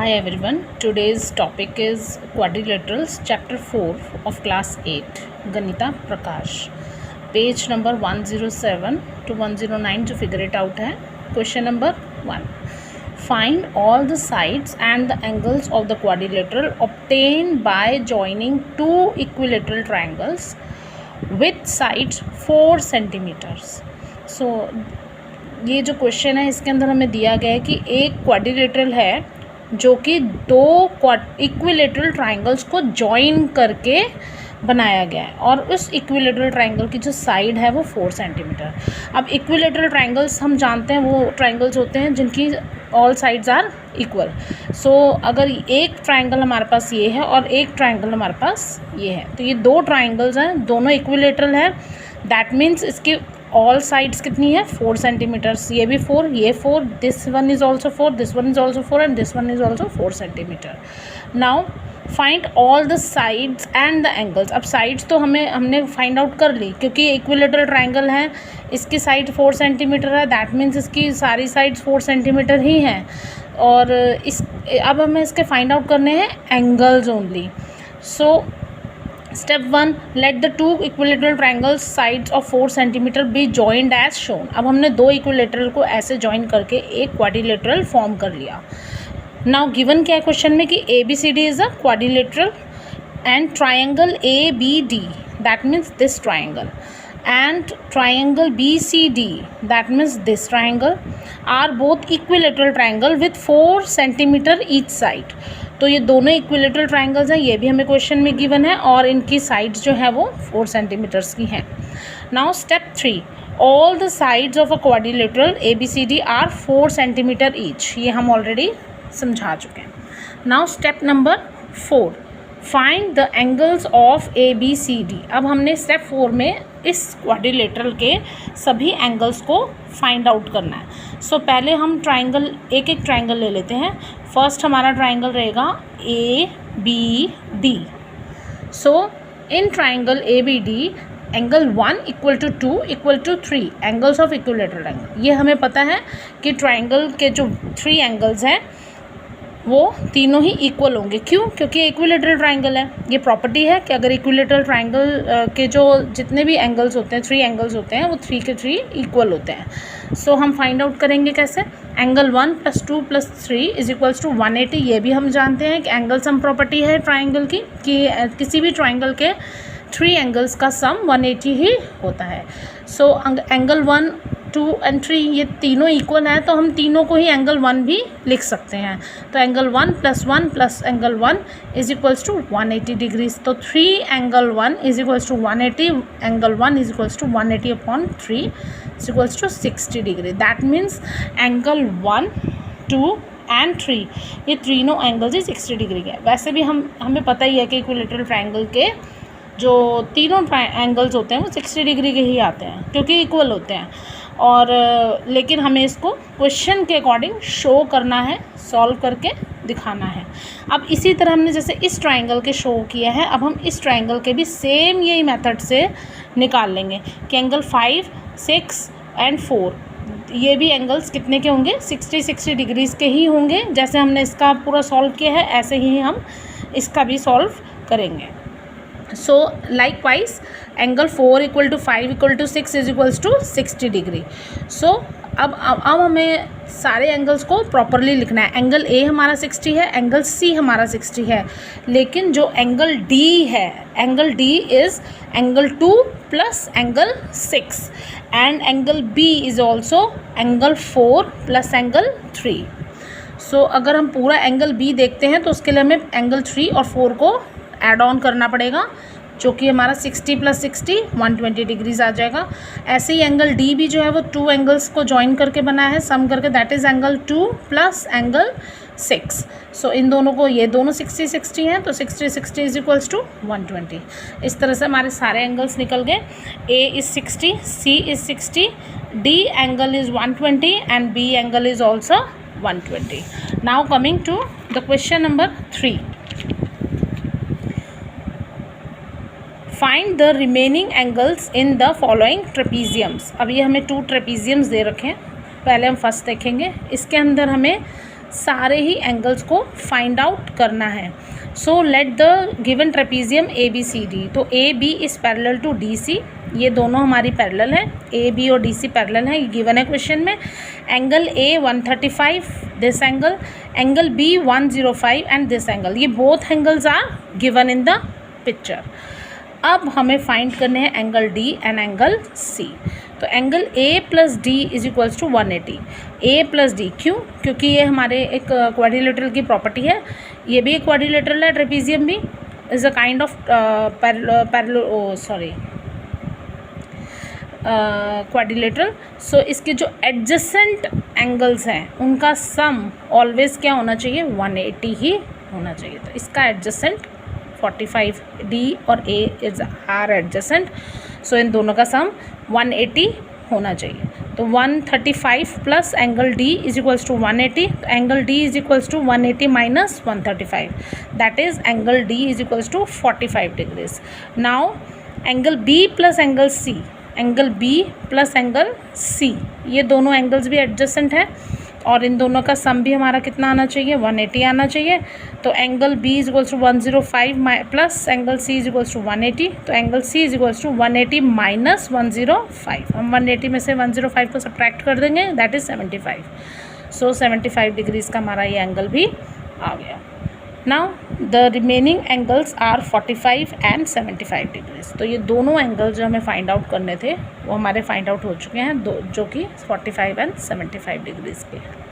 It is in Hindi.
Hi everyone, today's topic is quadrilaterals, chapter 4 of class 8, Ganita Prakash. Page number 107 to 109 to figure it out hai. Question number 1. Find all the sides and the angles of the quadrilateral obtained by joining two equilateral triangles with sides 4 centimeters. So ये जो क्वेश्चन है इसके अंदर हमें दिया गया है कि एक क्वाड्रिलेटरल है जो कि दो इक्विलेटरल ट्राइंगल्स को जॉइन करके बनाया गया है और उस इक्विलेटरल ट्राइंगल की जो साइड है वो 4 सेंटीमीटर। अब इक्विलेटरल ट्राइंगल्स हम जानते हैं वो ट्राइंगल्स होते हैं जिनकी ऑल साइड्स आर इक्वल। सो अगर एक ट्राइंगल हमारे पास ये है और एक ट्राइंगल हमारे पास ये है तो ये दो ट्राइंगल्स हैं, दोनों इक्विलेटरल है। दैट मीन्स इसकी ऑल साइड्स कितनी है 4 सेंटीमीटर्स। ये भी 4, ये 4, this one is also 4, this one is also 4 and this one is also 4 centimetre. Now find all the sides and the angles. अब साइड्स तो हमने फाइंड आउट कर ली क्योंकि इक्विलेटरल ट्राइंगल है, इसकी साइड 4 सेंटीमीटर है। दैट मीन्स इसकी सारी साइड्स 4 सेंटीमीटर ही हैं और अब हमें इसके फाइंड आउट करने हैं angles only. So step 1, let the two equilateral triangles sides of 4 centimetre be joined as shown. अब हमने दो इक्विलेटरल को ऐसे जॉइन करके एक क्वाड्रिलेटरल फॉर्म कर लिया। नाउ गिवन क्या है क्वेश्चन में कि ABCD is a quadrilateral and triangle ABD, that means this triangle, and triangle BCD, that means this triangle, are both equilateral triangle with 4 centimeter each side। तो ये दोनों इक्विलेटरल ट्राइंगल्स हैं, ये भी हमें क्वेश्चन में गिवन है और इनकी साइड्स जो है वो 4 सेंटीमीटर्स की हैं। Now step 3, all the sides of a quadrilateral ABCD are 4 centimetre each. ये हम ऑलरेडी समझा चुके हैं। Now step number 4, find the angles of ABCD। अब हमने स्टेप 4 में इस क्वाड्रिलेटरल के सभी एंगल्स को फाइंड आउट करना है। सो पहले हम ट्राइंगल एक एक ट्राइंगल ले लेते हैं। फर्स्ट हमारा ट्राइंगल रहेगा ABD। So in triangle ABD angle 1 equal to 2 equal to 3 angles of equilateral triangle. ये हमें पता है कि ट्राइंगल के जो 3 एंगल्स हैं वो तीनों ही इक्वल होंगे। क्यों? क्योंकि इक्विलेटरल ट्राइंगल है। ये प्रॉपर्टी है कि अगर इक्विलेटरल ट्राइंगल के जो जितने भी एंगल्स होते हैं 3 एंगल्स होते हैं वो 3 के 3 इक्वल होते हैं। सो हम फाइंड आउट करेंगे कैसे। Angle 1 + 2 + 3 is equals to 180। ये भी हम जानते हैं कि एंगल सम प्रॉपर्टी है ट्राइंगल की कि किसी भी ट्राइंगल के 3 एंगल्स का सम 180 ही होता है। सो एंगल 1, 2 and 3 ये तीनों इक्वल हैं तो हम तीनों को ही एंगल 1 भी लिख सकते हैं। तो angle 1 + 1 + angle 1 is equals to 180 degrees. तो 3 angle 1 is equals to 180, angle 1 is equals to 180/3 is equals to 60 degree. That means angle 1, 2 and 3 ये तीनों एंगल्स ही 60 डिग्री के। वैसे भी हमें पता ही है कि इक्विलेटरल ट्राइंगल के जो तीनों एंगल्स होते हैं वो 60 डिग्री के ही आते हैं क्योंकि इक्वल होते हैं। और लेकिन हमें इसको क्वेश्चन के अकॉर्डिंग शो करना है, सॉल्व करके दिखाना है। अब इसी तरह हमने जैसे इस ट्राइंगल के शो किया है, अब हम इस ट्राइंगल के भी सेम यही मेथड से निकाल लेंगे कि एंगल 5, 6 and 4 ये भी एंगल्स कितने के होंगे 60 डिग्रीज़ के ही होंगे। जैसे हमने इसका पूरा सॉल्व किया है ऐसे ही हम इसका भी सॉल्व करेंगे। So likewise angle 4 = 5 = 6 is equals to 60 degree. So अब हमें सारे एंगल्स को प्रॉपरली लिखना है। एंगल A हमारा 60 है, एंगल C हमारा 60 है, लेकिन जो एंगल D है, angle D is angle 2 + angle 6 and angle B is also angle 4 + angle 3। सो अगर हम पूरा एंगल B देखते हैं तो उसके लिए हमें एंगल 3 और 4 को ऐड ऑन करना पड़ेगा जो कि हमारा 60 + 60 120 डिग्रीज आ जाएगा। ऐसे ही एंगल D भी जो है वो 2 एंगल्स को जॉइन करके बना है, सम करके, दैट इज़ एंगल 2 + एंगल 6। सो इन दोनों को ये दोनों 60 हैं तो 60 इज इक्वल्स टू 120। इस तरह से हमारे सारे एंगल्स निकल गए। A is 60, C is 60, D angle is 120 and B angle is also 120। Now coming to the question number 3, find the remaining angles in the following trapeziums. अब ये हमें 2 ट्रेपीजियम्स दे रखे हैं। पहले हम फर्स्ट देखेंगे। इसके अंदर हमें सारे ही एंगल्स को फाइंड आउट करना है। So let the given trapezium A B C D, तो A B is parallel to D C, ये दोनों हमारी पैरेलल है, ए बी और डी सी पैरेलल है, ये गिवन है क्वेश्चन में। Angle A 135, this angle B 105 and this angle, ये both angles are given in the picture. अब हमें फाइंड करने हैं angle D and angle C. तो angle A plus D is equals to 180, A plus D, क्यों? क्योंकि ये हमारे एक क्वाड्रिलेटरल की प्रॉपर्टी है, ये भी एक क्वाड्रिलेटरल है, ट्रेपीजियम भी is a kind of quadrilateral. So इसके जो एडजेसेंट एंगल्स हैं उनका सम ऑलवेज क्या होना चाहिए? 180 ही होना चाहिए। तो इसका एडजेसेंट 45 डी और A is are adjacent, so इन दोनों का सम 180 होना चाहिए। तो 135 plus angle D is equals to 180, तो angle D is equals to 180 minus 135, that is angle D is equals to 45 degrees. Now angle B plus angle C, angle B plus angle C, ये दोनों एंगल्स भी एडजेसेंट हैं और इन दोनों का सम भी हमारा कितना आना चाहिए? 180 आना चाहिए। तो angle B is equals to 105 plus angle C is equals to 180, तो angle C is equals to 180 minus 105, हम 180 में से 105 को सब्ट्रैक्ट कर देंगे, दैट इज़ 75। सो 75 डिग्रीज़ का हमारा ये एंगल भी आ गया। Now the remaining angles are 45 and 75 degrees. तो ये दोनों एंगल जो हमें फाइंड आउट करने थे वो हमारे फाइंड आउट हो चुके हैं, जो कि 45 एंड 75 डिग्रीज़ के हैं।